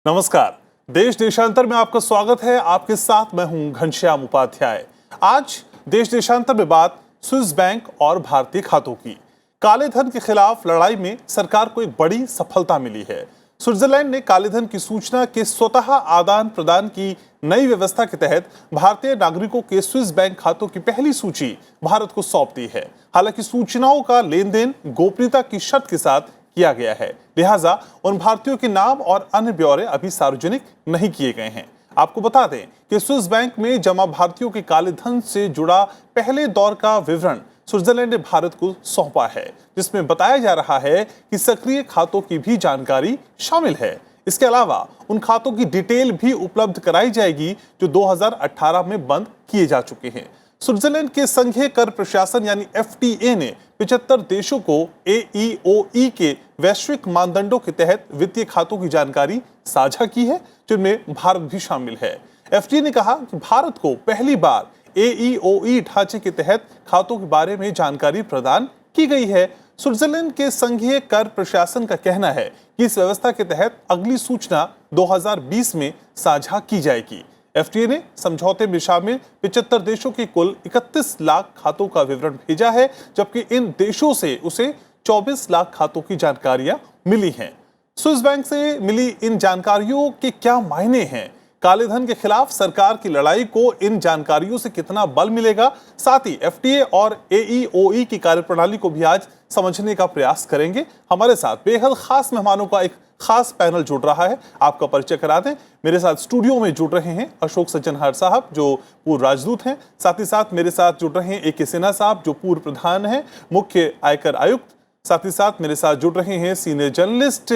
नमस्कार। देश देशांतर में आपका स्वागत है। आपके साथ मैं हूं घनश्याम उपाध्याय। आज देश देशांतर में बात स्विस बैंक और भारतीय खातों की। काले धन के खिलाफ लड़ाई में सरकार को एक बड़ी सफलता मिली है। स्विट्जरलैंड ने काले धन की सूचना के स्वतः आदान प्रदान की नई व्यवस्था के तहत भारतीय नागरिकों के स्विस बैंक खातों की पहली सूची भारत को सौंप दी है। हालांकि सूचनाओं का लेन देन गोपनीयता की शर्त के साथ किया गया है, लिहाजा उन भारतीयों के नाम और अन्य ब्यौरे अभी सार्वजनिक नहीं किए गए हैं। आपको बता दें कि स्विस बैंक में जमा भारतीयों के काले धन से जुड़ा पहले दौर का विवरण स्विट्जरलैंड ने भारत को सौंपा है, जिसमें बताया जा रहा है कि सक्रिय खातों की भी जानकारी शामिल है। इसके अलावा उन खातों की डिटेल भी उपलब्ध कराई जाएगी जो 2018 में बंद किए जा चुके हैं। स्विट्जरलैंड के संघीय कर प्रशासन यानी FTA ने 75 देशों को AEOE के वैश्विक मानदंडों के तहत वित्तीय खातों की जानकारी साझा की है, जिनमें भारत भी शामिल है। FTA ने कहा कि भारत को पहली बार AEOE ढांचे के तहत खातों के बारे में जानकारी प्रदान की गई है। स्विट्जरलैंड के संघीय कर प्रशासन का कहना है कि इस व्यवस्था के तहत अगली सूचना 2020 में साझा की जाएगी। FTA ने समझौते में शामिल 75 देशों के कुल 31 लाख खातों का विवरण भेजा है, जबकि इन देशों से उसे 24 लाख खातों की जानकारियां मिली हैं। स्विस बैंक से मिली इन जानकारियों के क्या मायने हैं? काले धन के खिलाफ सरकार की लड़ाई को इन जानकारियों से कितना बल मिलेगा? साथ ही FTA और AEOE की कार्यप्रणाली को भी आज समझने का प्रयास करेंगे। हमारे साथ बेहद खास मेहमानों का एक खास पैनल जुड़ रहा है। आपका परिचय करा दें। मेरे साथ स्टूडियो में जुड़ रहे हैं अशोक सज्जनहार साहब, जो पूर्व राजदूत हैं। साथ ही साथ मेरे साथ जुड़ रहे हैं AK सिन्हा साहब, जो पूर्व प्रधान हैं, मुख्य आयकर आयुक्त। साथ ही साथ मेरे साथ जुड़ रहे हैं सीनियर जर्नलिस्ट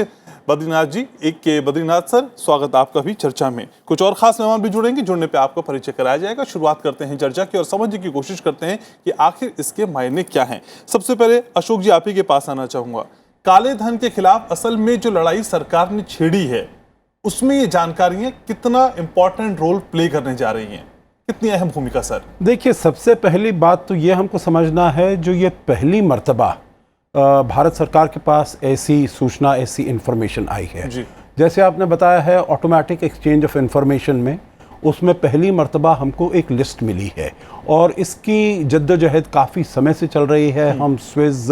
बद्रीनाथ जी, AK बद्रीनाथ सर, स्वागत आपका भी चर्चा में। कुछ और खास मेहमान भी जुड़ेंगे, जुड़ने पे आपका परिचय कराया जाएगा। शुरुआत करते हैं चर्चा की और समझने की कोशिश करते हैं कि आखिर इसके मायने क्या हैं। सबसे पहले अशोक जी, आप ही के पास आना चाहूंगा। काले धन के खिलाफ असल में जो लड़ाई सरकार ने छेड़ी है, उसमें ये जानकारियां कितना इंपॉर्टेंट रोल प्ले करने जा रही हैं, कितनी अहम भूमिका? सर देखिए, सबसे पहली बात तो ये हमको समझना है, जो ये पहली मर्तबा भारत सरकार के पास ऐसी सूचना, ऐसी इंफॉर्मेशन आई है जी। जैसे आपने बताया है, ऑटोमेटिक एक्सचेंज ऑफ इंफॉर्मेशन में उसमें पहली मर्तबा हमको एक लिस्ट मिली है और इसकी जद्दोजहद काफ़ी समय से चल रही है। हम स्विस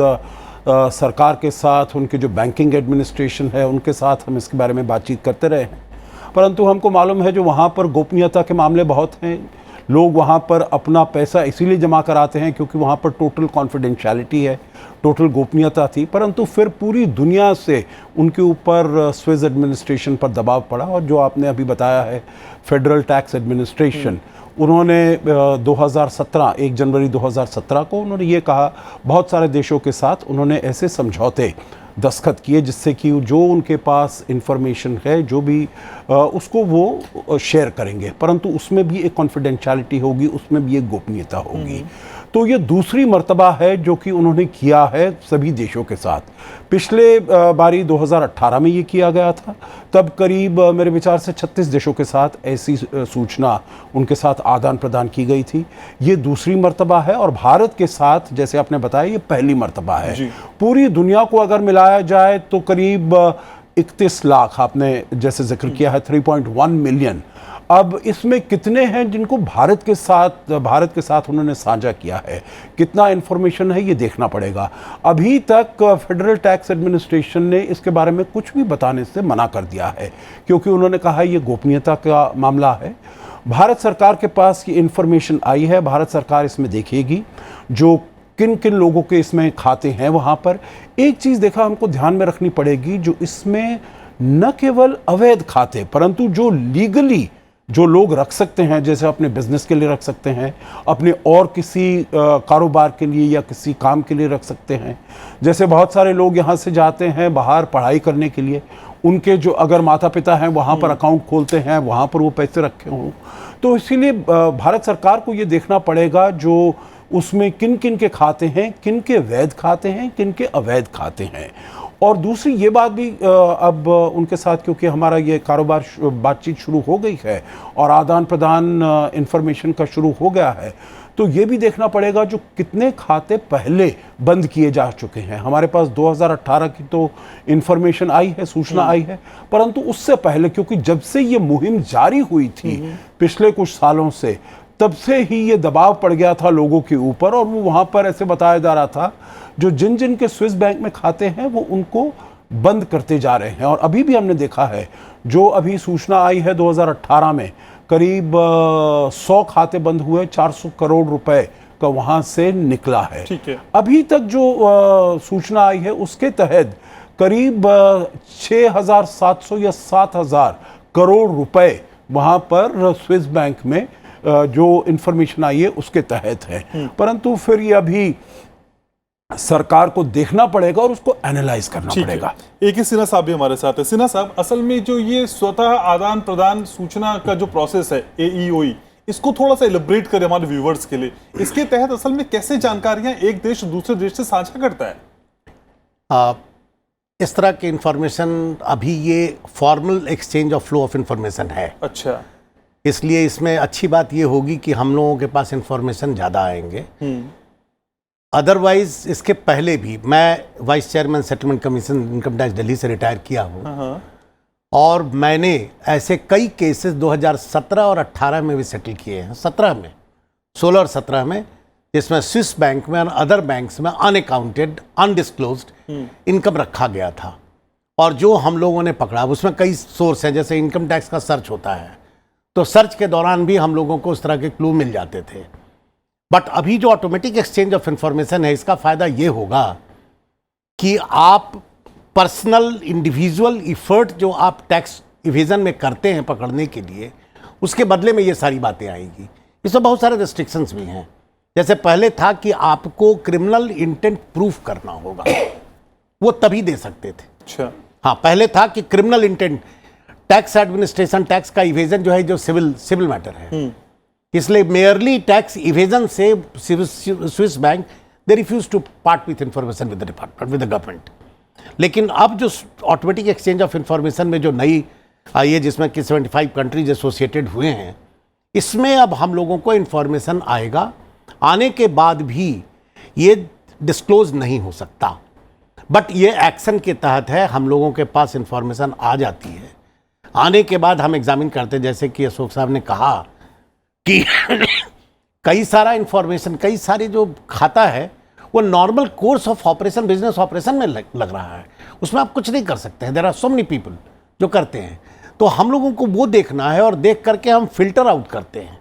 सरकार के साथ, उनके जो बैंकिंग एडमिनिस्ट्रेशन है, उनके साथ हम इसके बारे में बातचीत करते रहे हैं, परंतु हमको मालूम है जो वहाँ पर गोपनीयता के मामले बहुत हैं। लोग वहाँ पर अपना पैसा इसीलिए जमा कराते हैं क्योंकि वहाँ पर टोटल कॉन्फिडेंशियलिटी है, टोटल गोपनीयता थी। परंतु फिर पूरी दुनिया से उनके ऊपर स्विस एडमिनिस्ट्रेशन पर दबाव पड़ा और जो आपने अभी बताया है, फेडरल टैक्स एडमिनिस्ट्रेशन, उन्होंने 2017 1 जनवरी 2017 को उन्होंने ये कहा, बहुत सारे देशों के साथ उन्होंने ऐसे समझौते दस्तखत किए जिससे कि जो उनके पास इंफॉर्मेशन है, जो भी उसको वो शेयर करेंगे, परंतु उसमें भी एक कॉन्फिडेंशियलिटी होगी, उसमें भी एक गोपनीयता होगी। तो ये दूसरी मर्तबा है जो कि उन्होंने किया है सभी देशों के साथ। पिछले बारी 2018 में ये किया गया था, तब करीब मेरे विचार से 36 देशों के साथ ऐसी सूचना उनके साथ आदान प्रदान की गई थी। ये दूसरी मर्तबा है और भारत के साथ, जैसे आपने बताया, ये पहली मर्तबा है। पूरी दुनिया को अगर मिलाया जाए तो करीब 31 लाख, आपने जैसे जिक्र किया है 3.1 मिलियन। अब इसमें कितने हैं जिनको भारत के साथ उन्होंने साझा किया है, कितना इन्फॉर्मेशन है, ये देखना पड़ेगा। अभी तक फेडरल टैक्स एडमिनिस्ट्रेशन ने इसके बारे में कुछ भी बताने से मना कर दिया है क्योंकि उन्होंने कहा ये गोपनीयता का मामला है। भारत सरकार के पास ये इन्फॉर्मेशन आई है, भारत सरकार इसमें देखेगी जो किन किन लोगों के इसमें खाते हैं। वहाँ पर एक चीज़ देखा हमको ध्यान में रखनी पड़ेगी, जो इसमें न केवल अवैध खाते परंतु जो लीगली जो लोग रख सकते हैं, जैसे अपने बिजनेस के लिए रख सकते हैं, अपने और किसी कारोबार के लिए या किसी काम के लिए रख सकते हैं। जैसे बहुत सारे लोग यहाँ से जाते हैं बाहर पढ़ाई करने के लिए, उनके जो अगर माता पिता हैं वहाँ पर अकाउंट खोलते हैं, वहाँ पर वो पैसे रखे हों। तो इसीलिए भारत सरकार को ये देखना पड़ेगा जो उसमें किन किन के खाते हैं, किन के वैध खाते हैं, किन के अवैध खाते हैं। और दूसरी ये बात भी अब उनके साथ, क्योंकि हमारा ये कारोबार बातचीत शुरू हो गई है और आदान प्रदान इंफॉर्मेशन का शुरू हो गया है, तो ये भी देखना पड़ेगा जो कितने खाते पहले बंद किए जा चुके हैं। हमारे पास 2018 की तो इंफॉर्मेशन आई है, सूचना आई है, परंतु उससे पहले, क्योंकि जब से ये मुहिम जारी हुई थी पिछले कुछ सालों से, तब से ही ये दबाव पड़ गया था लोगों के ऊपर, और वो वहाँ पर ऐसे बताया जा रहा था जो जिन जिन के स्विस बैंक में खाते हैं वो उनको बंद करते जा रहे हैं। और अभी भी हमने देखा है, जो अभी सूचना आई है 2018 में करीब 100 खाते बंद हुए, 400 करोड़ रुपए का वहां से निकला है। ठीक है। अभी तक जो सूचना आई है उसके तहत करीब 6,700 या 7,000 करोड़ रुपए वहां पर स्विस बैंक में जो इंफॉर्मेशन आई है उसके तहत है। परंतु फिर ये अभी सरकार को देखना पड़ेगा और उसको एनालाइज करना पड़ेगा। एक ही सिन्हा साहब भी हमारे साथ है। सिन्हा साहब, असल में जो ये स्वतः आदान प्रदान सूचना का जो प्रोसेस है AEOE, इसको थोड़ा सा एलिब्रेट करें हमारे व्यूवर्स के लिए। इसके तहत असल में कैसे जानकारियां एक देश दूसरे देश से साझा करता है? इस तरह की इंफॉर्मेशन अभी ये formal exchange of flow of information है। अच्छा। इसलिए इसमें अच्छी बात ये होगी कि हम लोगों के पास इंफॉर्मेशन ज़्यादा आएंगे। अदरवाइज इसके पहले भी मैं vice chairman settlement commission income tax Delhi से रिटायर किया हूँ, और मैंने ऐसे कई केसेस 2017 और 18 में भी सेटल किए हैं। 17 में, 16 और 17 में, जिसमें स्विस बैंक में और अदर बैंक्स में अनअकाउंटेड अनडिस्क्लोज्ड इनकम रखा गया था। और जो हम लोगों ने पकड़ा, उसमें कई सोर्स हैं, जैसे इनकम टैक्स का सर्च होता है, तो सर्च के दौरान भी हम लोगों को उस तरह के क्लू मिल जाते थे। बट अभी जो ऑटोमेटिक एक्सचेंज ऑफ इंफॉर्मेशन है, इसका फायदा ये होगा कि आप पर्सनल इंडिविजुअल इफर्ट जो आप टैक्स इवेजन में करते हैं पकड़ने के लिए, उसके बदले में ये सारी बातें आएगी। इसमें बहुत सारे रेस्ट्रिक्शंस भी हैं। जैसे पहले था कि आपको क्रिमिनल इंटेंट प्रूफ करना होगा, वो तभी दे सकते थे। अच्छा। हाँ, पहले था कि criminal intent, tax administration, tax का इवेजन जो है, जो सिविल मैटर है, इसलिए मेयरली टैक्स इवेजन से Swiss bank they refuse to part with information with the department, with the government. लेकिन अब जो ऑटोमेटिक एक्सचेंज ऑफ इंफॉर्मेशन में जो नई आई है, जिसमें कि 75 कंट्रीज एसोसिएटेड हुए हैं, इसमें अब हम लोगों को इंफॉर्मेशन आएगा। आने के बाद भी ये डिस्क्लोज नहीं हो सकता, बट ये एक्शन के तहत है। हम लोगों के पास इंफॉर्मेशन आ जाती है, आने के बाद हम एग्जामिन करते हैं। जैसे कि अशोक साहब ने कहा कि कई सारा इंफॉर्मेशन, कई सारी जो खाता है वो normal course of operation, business operation में लग रहा है, उसमें आप कुछ नहीं कर सकते हैं। There are so many people जो करते हैं, तो हम लोगों को वो देखना है, और देख करके हम फिल्टर आउट करते हैं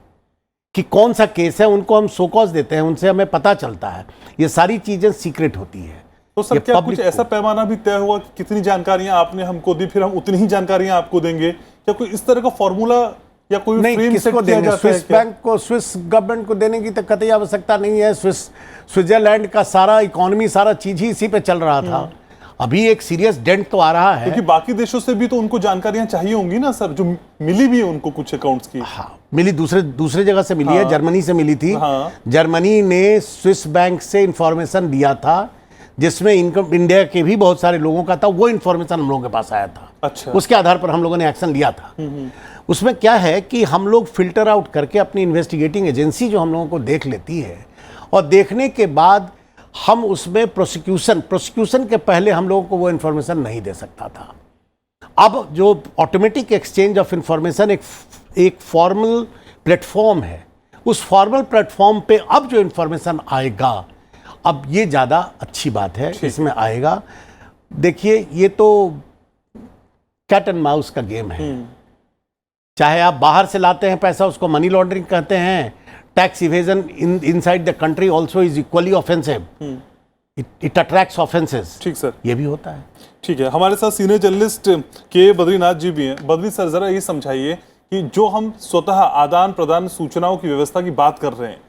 कि कौन सा केस है, उनको हम शोकॉज देते हैं, उनसे हमें पता चलता है। ये सारी चीज़ें सीक्रेट होती है। तो सर, क्या कुछ ऐसा पैमाना भी तय हुआ कि कितनी जानकारियां आपने हमको दी, फिर हम उतनी ही जानकारियां आपको देंगे? क्या कोई इस तरह का फॉर्मूला या कोई फ्रेम सेट किया जाता है? स्विस बैंक को, स्विस गवर्नमेंट को देने की तो कतई आवश्यकता नहीं है। स्विट्जरलैंड का सारा इकोनॉमी, सारा चीज ही इसी पे चल रहा था। अभी एक सीरियस डेंट तो आ रहा है, क्योंकि बाकी देशों से भी तो उनको जानकारियां चाहिए होंगी ना सर, जो मिली भी है उनको कुछ अकाउंट्स की। हाँ, मिली दूसरे जगह से मिली है, जर्मनी से मिली थी। हाँ। जर्मनी ने स्विस बैंक से इंफॉर्मेशन दिया था, जिसमें इनकम इंडिया के भी बहुत सारे लोगों का था। वो इंफॉर्मेशन हम लोगों के पास आया था। अच्छा। उसके आधार पर हम लोगों ने एक्शन लिया था। उसमें क्या है कि हम लोग फिल्टर आउट करके, अपनी इन्वेस्टिगेटिंग एजेंसी जो हम लोगों को देख लेती है, और देखने के बाद हम उसमें प्रोसिक्यूशन के पहले हम लोगों को वो इंफॉर्मेशन नहीं दे सकता था। अब जो ऑटोमेटिक एक्सचेंज ऑफ इंफॉर्मेशन एक फॉर्मल प्लेटफॉर्म है, उस फॉर्मल प्लेटफॉर्म पे अब जो इंफॉर्मेशन आएगा, अब ये ज़्यादा अच्छी बात है, इसमें आएगा। देखिए, ये तो कैट एंड माउस का गेम है। चाहे आप बाहर से लाते हैं पैसा, उसको मनी लॉन्ड्रिंग कहते हैं। Tax evasion inside the country also is equally offensive, it attracts offences. ठीक सर, ये भी होता है। ठीक है। हमारे साथ सीनियर जर्नलिस्ट के बद्रीनाथ जी भी हैं। बद्री सर, जरा ये समझाइए कि जो हम स्वतः आदान प्रदान सूचनाओं की व्यवस्था की बात कर रहे हैं,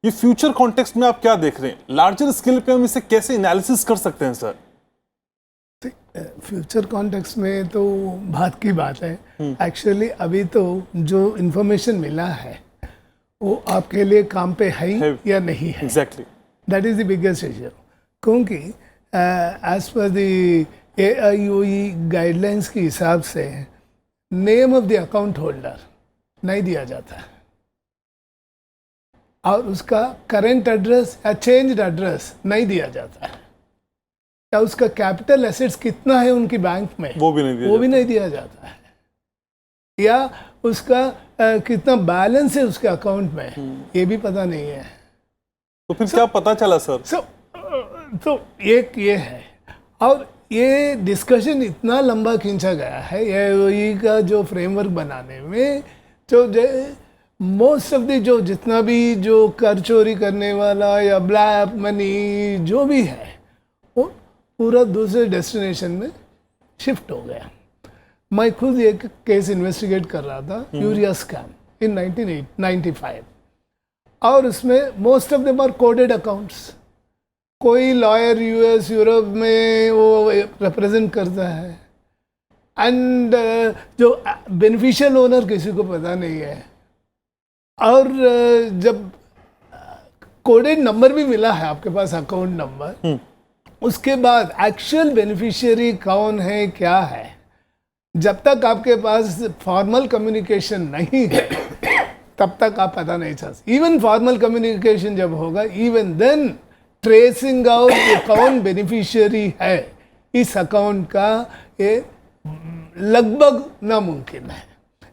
ये फ्यूचर कॉन्टेक्स्ट में आप क्या देख रहे हैं? लार्जर स्केल पे हम इसे कैसे एनालिसिस कर सकते हैं सर? फ्यूचर कॉन्टेक्स्ट में तो बात की बात है। एक्चुअली अभी तो जो इंफॉर्मेशन मिला है वो आपके लिए काम पे है या नहीं है। Exactly, that is the biggest issue. क्योंकि एज पर द AIOE गाइडलाइंस के हिसाब से name of the account holder नहीं दिया जाता है। और उसका करंट एड्रेस या चेंज्ड एड्रेस नहीं दिया जाता है, या उसका कैपिटल एसेट्स कितना है उनकी बैंक में वो भी नहीं दिया जाता है, या उसका कितना बैलेंस है उसके अकाउंट में ये भी पता नहीं है। तो फिर क्या पता चला सर? तो एक ये है, और ये डिस्कशन इतना लंबा खींचा गया है ये का जो फ्रेमवर्क बनाने में, जो मोस्ट ऑफ द जो जितना भी जो कर चोरी करने वाला या ब्लैक मनी जो भी है वो पूरा दूसरे डेस्टिनेशन में शिफ्ट हो गया। मैं खुद एक केस इन्वेस्टिगेट कर रहा था, यूरिया स्कैम इन 1995, और उसमें most of them are coded accounts. कोई लॉयर यूएस यूरोप में वो रिप्रेजेंट करता है, एंड जो बेनिफिशियल ओनर किसी को पता नहीं है, और जब कोडेड नंबर भी मिला है आपके पास, अकाउंट नंबर, उसके बाद एक्चुअल बेनिफिशियरी कौन है क्या है, जब तक आपके पास फॉर्मल कम्युनिकेशन नहीं है तब तक आप पता नहीं चल सकते। इवन फॉर्मल कम्युनिकेशन जब होगा, इवन देन ट्रेसिंग आउट कौन बेनिफिशियरी है इस अकाउंट का, ये लगभग नामुमकिन है।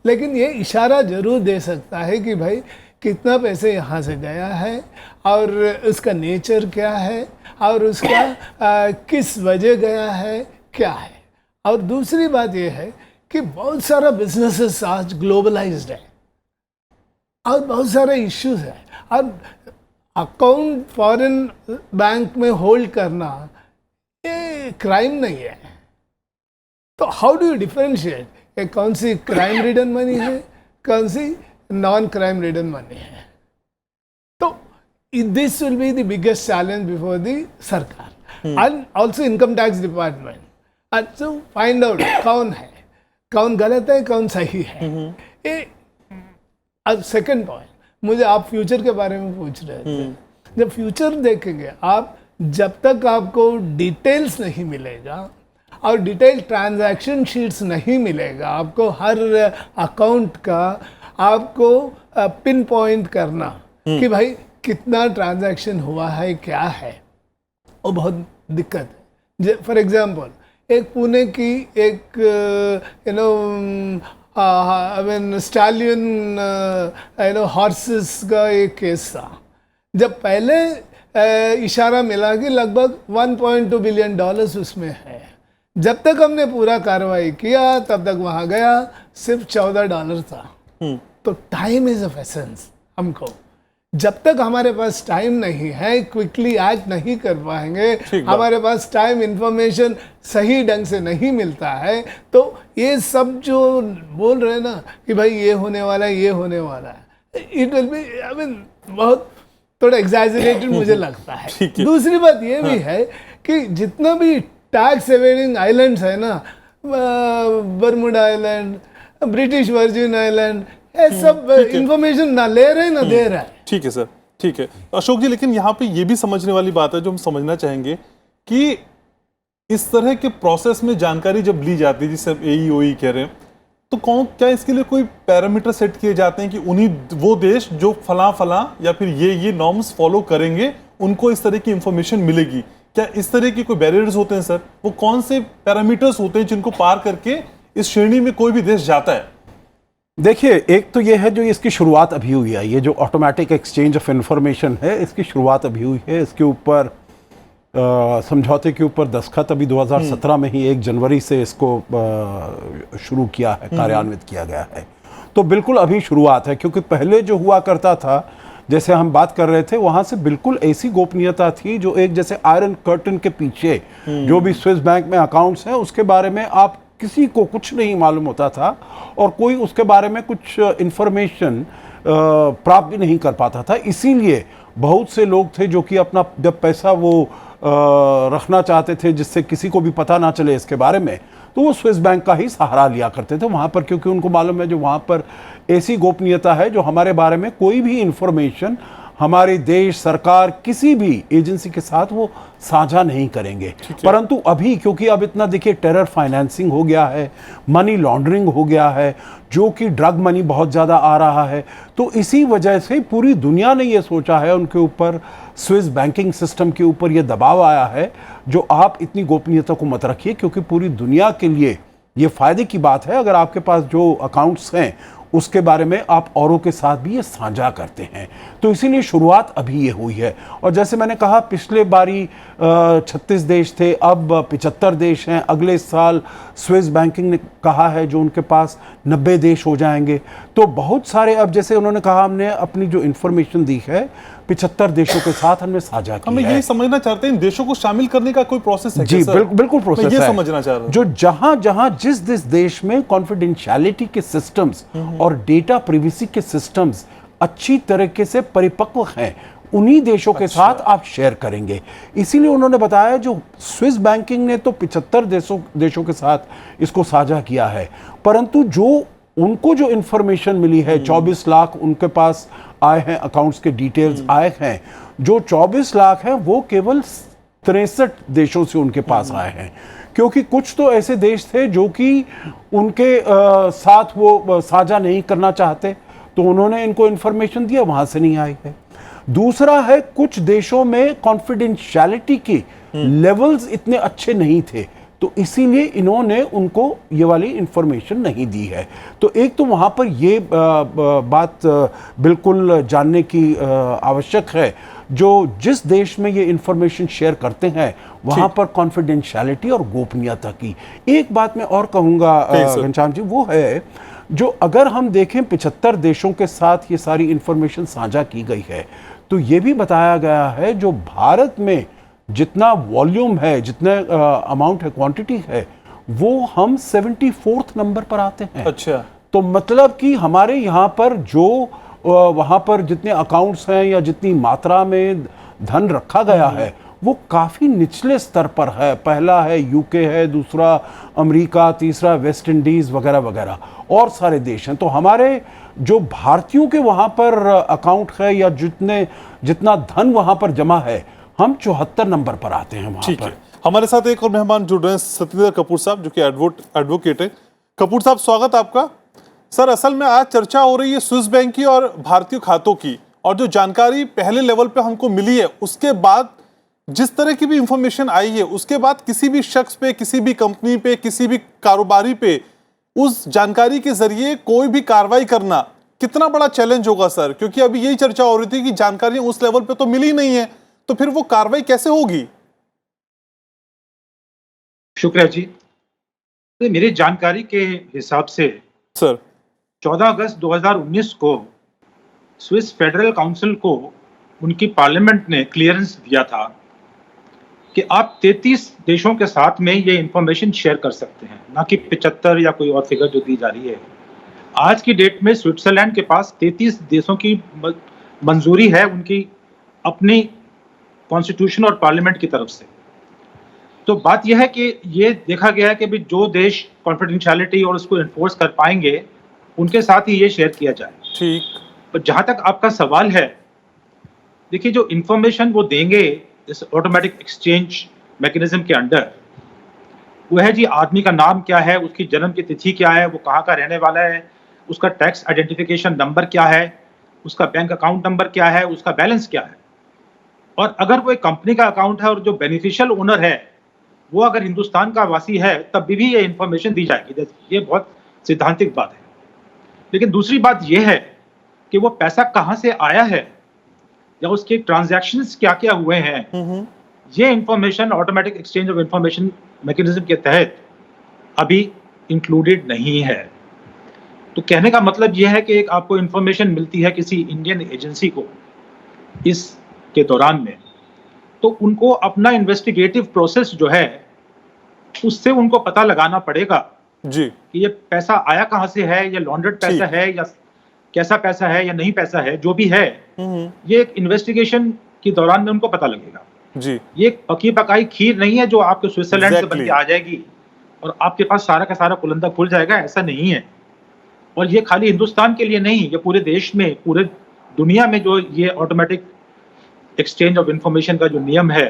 लेकिन ये इशारा जरूर दे सकता है कि भाई कितना पैसे यहाँ से गया है, और उसका नेचर क्या है, और उसका किस वजह गया है, क्या है। और दूसरी बात ये है कि बहुत सारा बिजनेसेस आज ग्लोबलाइज्ड है और बहुत सारे इश्यूज है, और अकाउंट फॉरेन बैंक में होल्ड करना ये क्राइम नहीं है। तो हाउ डू यू डिफरेंशिएट कौन सी क्राइम रिडन मनी है, कौन सी नॉन क्राइम रिडन मनी है। तो this will be the biggest challenge before the सरकार and also income tax department, and to find out कौन है, कौन गलत है, कौन सही है। ये अब सेकंड पॉइंट, मुझे आप फ्यूचर के बारे में पूछ रहे थे। जब फ्यूचर देखेंगे आप, जब तक आपको डिटेल्स नहीं मिलेगा और डिटेल ट्रांजैक्शन शीट्स नहीं मिलेगा, आपको हर अकाउंट का आपको पिन पॉइंट करना कि भाई कितना ट्रांजैक्शन हुआ है, क्या है, वो बहुत दिक्कत है। फॉर एग्जांपल, एक पुणे की एक स्टैलियन हॉर्सेस का एक केस था। जब पहले इशारा मिला कि लगभग 1.2 बिलियन डॉलर्स उसमें है, जब तक हमने पूरा कार्रवाई किया तब तक वहाँ गया सिर्फ $14 था। तो टाइम इज ऑफ एसेंस। हमको जब तक हमारे पास टाइम नहीं है, क्विकली एक्ट नहीं कर पाएंगे, हमारे पास टाइम इंफॉर्मेशन सही ढंग से नहीं मिलता है, तो ये सब जो बोल रहे हैं ना कि भाई ये होने वाला है, ये होने वाला है, it will be I mean बहुत थोड़ा एग्जैजरेटेड मुझे लगता है। दूसरी बात ये भी है कि जितना भी टैक्स एवेडिंग आइलैंड्स है ना, Bermuda island, British virgin island, ये सब इंफॉर्मेशन ना ले रहे ना दे रहा है। ठीक है सर, ठीक है अशोक जी, लेकिन यहाँ पे ये भी समझने वाली बात है जो हम समझना चाहेंगे कि इस तरह के प्रोसेस में जानकारी जब ली जाती है, जिसे AEOE कह रहे हैं, तो क्या इसके लिए कोई पैरामीटर सेट किए जाते हैं कि उन्हीं वो देश जो फला या फिर ये नॉर्म्स फॉलो करेंगे उनको इस तरह की इंफॉर्मेशन मिलेगी? क्या इस तरह के कोई बैरियर्स होते हैं सर? वो कौन से पैरामीटर्स होते हैं जिनको पार करके इस श्रेणी में कोई भी देश जाता है? देखिए, एक तो ये है जो इसकी शुरुआत अभी हुई है, ये जो ऑटोमेटिक एक्सचेंज ऑफ इंफॉर्मेशन है, इसकी शुरुआत अभी हुई है। इसके ऊपर समझौते के ऊपर दस्तखत अभी 2017 में ही 1 जनवरी से इसको शुरू किया है, कार्यान्वित किया गया है। तो बिल्कुल अभी शुरुआत है, क्योंकि पहले जो हुआ करता था, जैसे हम बात कर रहे थे, वहाँ से बिल्कुल ऐसी गोपनीयता थी जो एक जैसे आयरन कर्टन के पीछे जो भी स्विस बैंक में अकाउंट्स हैं उसके बारे में आप किसी को कुछ नहीं मालूम होता था, और कोई उसके बारे में कुछ इंफॉर्मेशन प्राप्त भी नहीं कर पाता था। इसीलिए बहुत से लोग थे जो कि अपना जब पैसा वो रखना चाहते थे जिससे किसी को भी पता ना चले इसके बारे में, तो वो स्विस बैंक का ही सहारा लिया करते थे वहाँ पर, क्योंकि उनको मालूम है जो वहाँ पर ऐसी गोपनीयता है जो हमारे बारे में कोई भी इंफॉर्मेशन हमारे देश सरकार किसी भी एजेंसी के साथ वो साझा नहीं करेंगे। परंतु अभी क्योंकि अब इतना देखिए टेरर फाइनेंसिंग हो गया है, मनी लॉन्ड्रिंग हो गया है, जो कि ड्रग मनी बहुत ज़्यादा आ रहा है, तो इसी वजह से पूरी दुनिया ने ये सोचा है, उनके ऊपर स्विस बैंकिंग सिस्टम के ऊपर ये दबाव आया है जो आप इतनी गोपनीयता को मत रखिए, क्योंकि पूरी दुनिया के लिए ये फायदे की बात है अगर आपके पास जो अकाउंट्स हैं उसके बारे में आप औरों के साथ भी ये साझा करते हैं। तो इसीलिए शुरुआत अभी ये हुई है। और जैसे मैंने कहा पिछले बारी 36 देश थे, अब 75 देश हैं। अगले साल स्विस बैंकिंग ने कहा है जो उनके पास 90 देश हो जाएंगे। तो बहुत सारे, अब जैसे उन्होंने कहा हमने अपनी जो इंफॉर्मेशन दी है 75 देशों के साथ हमने साझा की हमें है। यही समझना चाहते हैं इन देशों को शामिल करने का कोई प्रोसेस है जी क्या, सर? बिल्कुल प्रोसेस मैं ये है। समझना चाह रहा हूं। जो जहां जहां जिस देश में कॉन्फिडेंशियलिटी के सिस्टम्स और डेटा प्रिवेसी के सिस्टम्स अच्छी तरीके से परिपक्व हैं, उन्हीं देशों के साथ आप शेयर करेंगे। इसीलिए उन्होंने बताया जो स्विस बैंकिंग ने तो 75 देशों के साथ इसको साझा किया है, परंतु जो उनको जो इंफॉर्मेशन मिली है 24 लाख उनके पास आए हैं, अकाउंट्स के डिटेल्स आए हैं। जो 24 लाख हैं वो केवल 63 देशों से उनके पास आए हैं, क्योंकि कुछ तो ऐसे देश थे जो कि उनके साथ वो साझा नहीं करना चाहते, तो उन्होंने इनको इंफॉर्मेशन दिया, वहां से नहीं आई है। दूसरा है कुछ देशों में कॉन्फिडेंशियलिटी के लेवल्स इतने अच्छे नहीं थे, तो इसीलिए इन्होंने उनको ये वाली इंफॉर्मेशन नहीं दी है। तो एक तो वहाँ पर ये बात बिल्कुल जानने की आवश्यक है, जो जिस देश में ये इंफॉर्मेशन शेयर करते हैं वहाँ पर कॉन्फिडेंशियलिटी और गोपनीयता की। एक बात मैं और कहूँगा घनश्याम जी, वो है जो अगर हम देखें 75 देशों के साथ ये सारी इंफॉर्मेशन साझा की गई है, तो ये भी बताया गया है जो भारत में जितना वॉल्यूम है, जितने अमाउंट है, क्वांटिटी है, वो हम 74th नंबर पर आते हैं। अच्छा, तो मतलब कि हमारे यहाँ पर जो वहाँ पर जितने अकाउंट्स हैं या जितनी मात्रा में धन रखा गया है वो काफ़ी निचले स्तर पर है। पहला है यूके है, दूसरा अमेरिका, तीसरा वेस्ट इंडीज़ वगैरह वगैरह और सारे देश हैं। तो हमारे जो भारतीयों के वहाँ पर अकाउंट है या जितना धन वहाँ पर जमा है, हम 74 नंबर पर आते हैं वहाँ ठीक पर। है। हमारे साथ एक और मेहमान जुड़ रहे हैं, सत्येंद्र कपूर साहब, जो कि एडवोकेट है। कपूर साहब, स्वागत आपका। सर, असल में आज चर्चा हो रही है स्विस बैंक की और भारतीय खातों की, और जो जानकारी पहले लेवल पे हमको मिली है उसके बाद जिस तरह की भी इंफॉर्मेशन आई है, उसके बाद किसी भी शख्स पे, किसी भी कंपनी पे, किसी भी कारोबारी पे उस जानकारी के जरिए कोई भी कार्रवाई करना कितना बड़ा चैलेंज होगा सर? क्योंकि अभी यही चर्चा हो रही थी कि जानकारी उस लेवल पे तो मिली नहीं है, तो फिर वो कार्रवाई कैसे होगी? शुक्रिया जी। तो मेरी जानकारी के हिसाब से सर 14 अगस्त 2019 को स्विस फेडरल काउंसिल को उनकी पार्लियामेंट ने क्लियरेंस दिया था कि आप 33 देशों के साथ में ये इंफॉर्मेशन शेयर कर सकते हैं, ना कि 75 या कोई और फिगर जो दी जा रही है। आज की डेट में स्विट्जरलैंड के पास 33 देशों की मंजूरी है उनकी अपनी कॉन्स्टिट्यूशन और पार्लियामेंट की तरफ से। तो बात यह है कि ये देखा गया है कि भी जो देश कॉन्फिडेंशियलिटी और उसको इन्फोर्स कर पाएंगे उनके साथ ही ये शेयर किया जाए। ठीक। पर जहाँ तक आपका सवाल है, देखिए जो इंफॉर्मेशन वो देंगे इस ऑटोमेटिक एक्सचेंज मैकेनिज्म के अंडर, वो है जी आदमी का नाम क्या है, उसकी जन्म की तिथि क्या है, वो कहाँ का रहने वाला है, उसका टैक्स आइडेंटिफिकेशन नंबर क्या है, उसका बैंक अकाउंट नंबर क्या है, उसका बैलेंस क्या है। और अगर वो एक कंपनी का अकाउंट है और जो बेनिफिशियल ओनर है वो अगर हिंदुस्तान का वासी है, तब भी ये इंफॉर्मेशन दी जाएगी। ये बहुत सिद्धांतिक बात है। लेकिन दूसरी बात यह है कि वो पैसा कहाँ से आया है या उसके ट्रांजैक्शंस क्या क्या हुए हैं, ये information automatic exchange of information mechanism के तहत अभी इंक्लूडेड नहीं है। तो कहने का मतलब यह है कि एक आपको इंफॉर्मेशन मिलती है किसी इंडियन एजेंसी को इस के दौरान में, तो उनको अपना इन्वेस्टिगेटिव प्रोसेस जो है उससे उनको पता लगाना पड़ेगा जी कि ये पैसा आया कहाँ से है, या लॉन्ड्रेड पैसा है या कैसा पैसा है या नहीं पैसा है, जो भी है ये एक इन्वेस्टिगेशन के दौरान में उनको पता लगेगा। जी, ये एक पकी पकाई खीर नहीं है जो आपके स्विट्जरलैंड से बन के आ जाएगी और आपके पास सारा का सारा कुलंदा खुल जाएगा, ऐसा नहीं है। और ये खाली हिंदुस्तान के लिए नहीं, ये पूरे देश में, पूरे दुनिया में जो ये ऑटोमेटिक एक्सचेंज ऑफ इंफॉर्मेशन का जो नियम है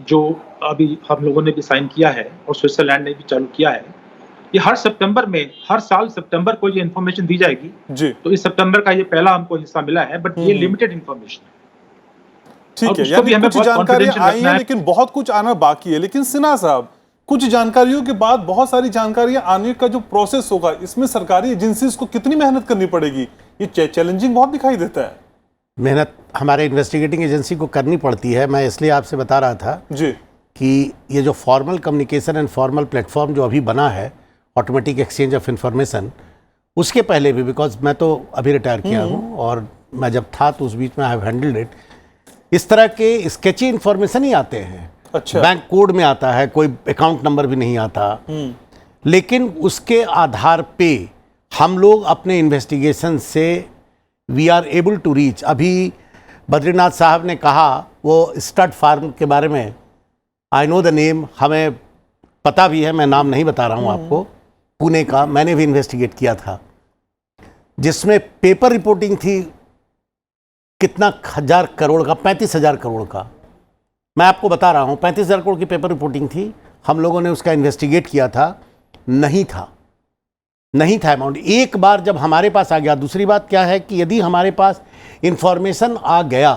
जो अभी हम लोगों ने भी साइन किया है और स्विट्जरलैंड ने भी चालू किया है, ये हर सितंबर में, हर साल सितंबर को ये इन्फॉर्मेशन दी जाएगी जी। तो इस सितंबर का ये पहला हमको हिस्सा मिला है, बट ये लिमिटेड इन्फॉर्मेशन है। ठीक है, यानी कुछ जानकारियां आई हैं लेकिन बहुत कुछ आना बाकी है। लेकिन सिन्हा साहब, कुछ जानकारियों के बाद बहुत सारी जानकारियां आने का जो प्रोसेस होगा, इसमें सरकारी एजेंसीज को कितनी मेहनत करनी पड़ेगी? ये चैलेंजिंग बहुत दिखाई देता है। मेहनत हमारे इन्वेस्टिगेटिंग एजेंसी को करनी पड़ती है। मैं इसलिए आपसे बता रहा था जी कि ये जो formal communication and formal platform जो अभी बना है, ऑटोमेटिक एक्सचेंज ऑफ इंफॉर्मेशन, उसके पहले भी, बिकॉज मैं तो अभी रिटायर किया हूँ और मैं जब था तो उस बीच में आई हैव हैंडल्ड इट, इस तरह के स्केची इंफॉर्मेशन ही आते हैं। अच्छा। बैंक कोड में आता है, कोई अकाउंट नंबर भी नहीं आता, लेकिन उसके आधार पे हम लोग अपने इन्वेस्टिगेशन से we are able to reach. अभी बद्रीनाथ साहब ने कहा वो स्टड फार्म के बारे में, आई नो द नेम, हमें पता भी है, मैं नाम नहीं बता रहा हूँ आपको, पुणे का, मैंने भी इन्वेस्टिगेट किया था, जिसमें पेपर रिपोर्टिंग थी कितना हजार करोड़ का, 35,000 करोड़ का। मैं आपको बता रहा हूँ 35,000 करोड़ की पेपर रिपोर्टिंग थी। हम लोगों ने उसका इन्वेस्टिगेट किया था, नहीं था अमाउंट। एक बार जब हमारे पास आ गया, दूसरी बात क्या है कि यदि हमारे पास इंफॉर्मेशन आ गया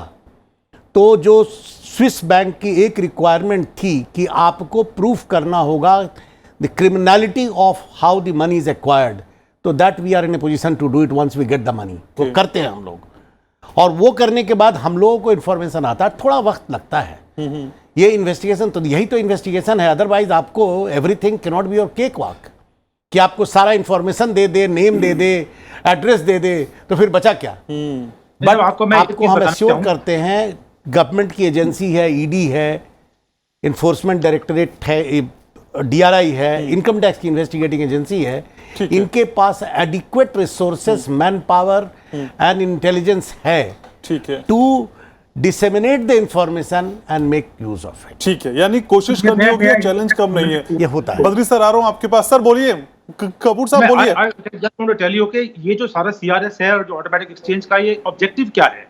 तो जो स्विस बैंक की एक रिक्वायरमेंट थी कि आपको प्रूफ करना होगा the criminality of how the money is acquired, तो that we are in a position to do it once we get the money. वो करते हैं हम लोग, और वो करने के बाद हम लोगों को इन्फॉर्मेशन आता है। थोड़ा वक्त लगता है। ये इन्वेस्टिगेशन तो, यही तो इन्वेस्टिगेशन है। अदरवाइज आपको everything can not be your cake walk, कि आपको सारा इन्फॉर्मेशन दे दे, नेम दे दे, एड्रेस दे दे, तो फिर बचा क्या? बट आपको हम एश्योर करते हैं, गवर्नमेंट की एजेंसी है, ईडी है, इन्फोर्समेंट डायरेक्टरेट है, डीआरआई है, इनकम टैक्स की इन्वेस्टिगेटिंग एजेंसी है, इनके पास adequate resources, man power and intelligence है, ठीक है, to disseminate the information and make use of it. ठीक है, यानी कोशिश करनी होगी, चैलेंज कम नहीं है। ये होता है। बद्री सर, आ रहा हूं आपके पास। सर बोलिए, कपूर साहब बोलिए। Just want to tell you कि ये जो सारा सीआरएस है और जो ऑटोमेटिक एक्सचेंज का ये ऑब्जेक्टिव क्या है,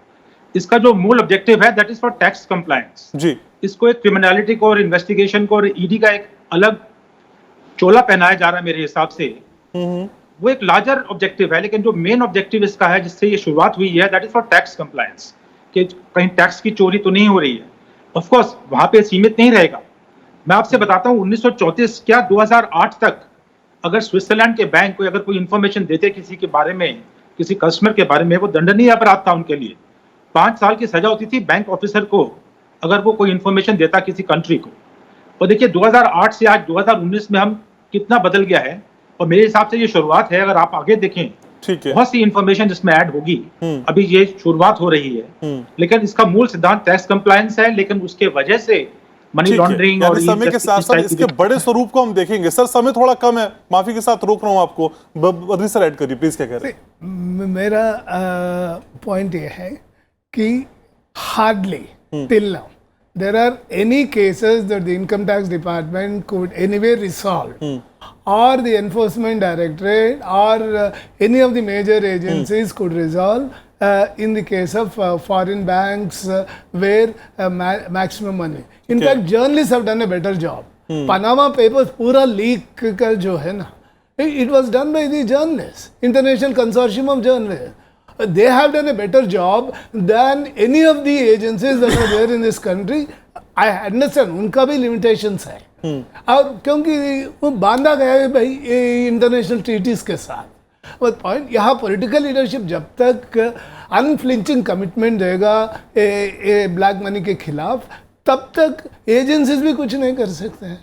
इसका जो मूल ऑब्जेक्टिव है that is for tax compliance जी। इसको एक क्रिमिनलिटी को और इन्वेस्टिगेशन को और ईडी का एक अलग चोला पहनाया जा रहा है मेरे हिसाब से। वो एक लार्जर ऑब्जेक्टिव है, लेकिन जो मेन ऑब्जेक्टिव इसका है जिससे ये शुरुआत हुई है that is for tax compliance, कि कहीं टैक्स की चोरी तो नहीं हो रही है। ऑफ कोर्स वहां पे सीमित नहीं रहेगा। मैं आपसे बताता हूँ 1934 क्या 2008 तक अगर स्विट्जरलैंड के बैंक को अगर कोई इंफॉर्मेशन देते किसी के बारे में, किसी कस्टमर के बारे में, वो दंडनीय अपराध था उनके लिए। 5 साल की सजा होती थी बैंक ऑफिसर को अगर वो कोई इंफॉर्मेशन देता किसी कंट्री को। और देखिए 2008 से आज 2019 में हम कितना बदल गया है, और मेरे हिसाब से ये शुरुआत है। अगर आप आगे देखें, ठीक है, बहुत सी इंफॉर्मेशन जिसमें ऐड होगी, अभी ये शुरुआत हो रही है, लेकिन इसका मूल सिद्धांत टैक्स कंप्लायंस है। लेकिन उसके वजह से मनी लॉन्ड्रिंग और समय के साथ साथ इसके बड़े स्वरूप को हम देखेंगे। सर समय थोड़ा कम है, माफी के साथ रोक रहा हूं आपको। बद्री सर ऐड करिए प्लीज, क्या कह रहे हैं? मेरा पॉइंट ये है कि hardly till now there are any cases that the income tax department could anyway resolve, or the enforcement directorate or any of the major agencies could resolve in the case of foreign banks where maximum money. In fact, journalists have done a better job. Panama Papers पूरा leak का जो है ना, it was done by the journalists, International Consortium of Journalists. They have done a better job than any of the agencies that are there in this country. I understand उनका भी limitations है, और क्योंकि वो बांधा गया है भाई इंटरनेशनल ट्रीटीज के साथ। बट पॉइंट यहाँ पॉलिटिकल लीडरशिप जब तक अनफ्लिंचिंग कमिटमेंट देगा ब्लैक मनी के खिलाफ, तब तक एजेंसीज भी कुछ नहीं कर सकते हैं।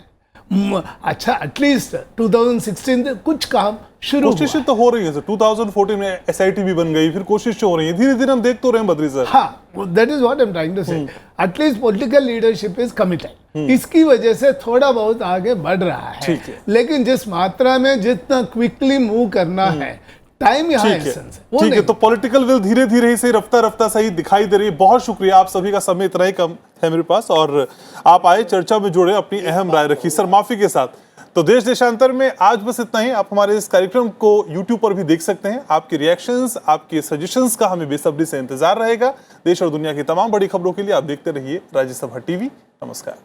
अच्छा, एटलीस्ट 2016 कुछ काम शुरू, कोशिशें तो हो रही है सर। 2014 में एसआईटी भी बन गई, फिर कोशिशें हो रही है, धीरे धीरे हम देख तो रहे हैं बद्री सर। हाँ, that is what I am trying to say. At least political leadership is committed, इसकी वजह से थोड़ा बहुत आगे बढ़ रहा है। लेकिन जिस मात्रा में जितना क्विकली मूव करना है, टाइम यहाँ एसेंस है। ठीक है, तो पॉलिटिकल विल धीरे धीरे ही सही, रफ्ता रफ्ता सही दिखाई दे रही है। बहुत शुक्रिया, आप सभी का समय इतना ही कम है मेरे पास, और आप आए, चर्चा में जुड़े, अपनी अहम राय रखी सर, माफी के साथ। तो देश देशांतर में आज बस इतना ही। आप हमारे इस कार्यक्रम को YouTube पर भी देख सकते हैं। आपके रिएक्शंस, आपके सजेशंस का हमें बेसब्री से इंतजार रहेगा। देश और दुनिया की तमाम बड़ी खबरों के लिए आप देखते रहिए राज्यसभा टीवी। नमस्कार।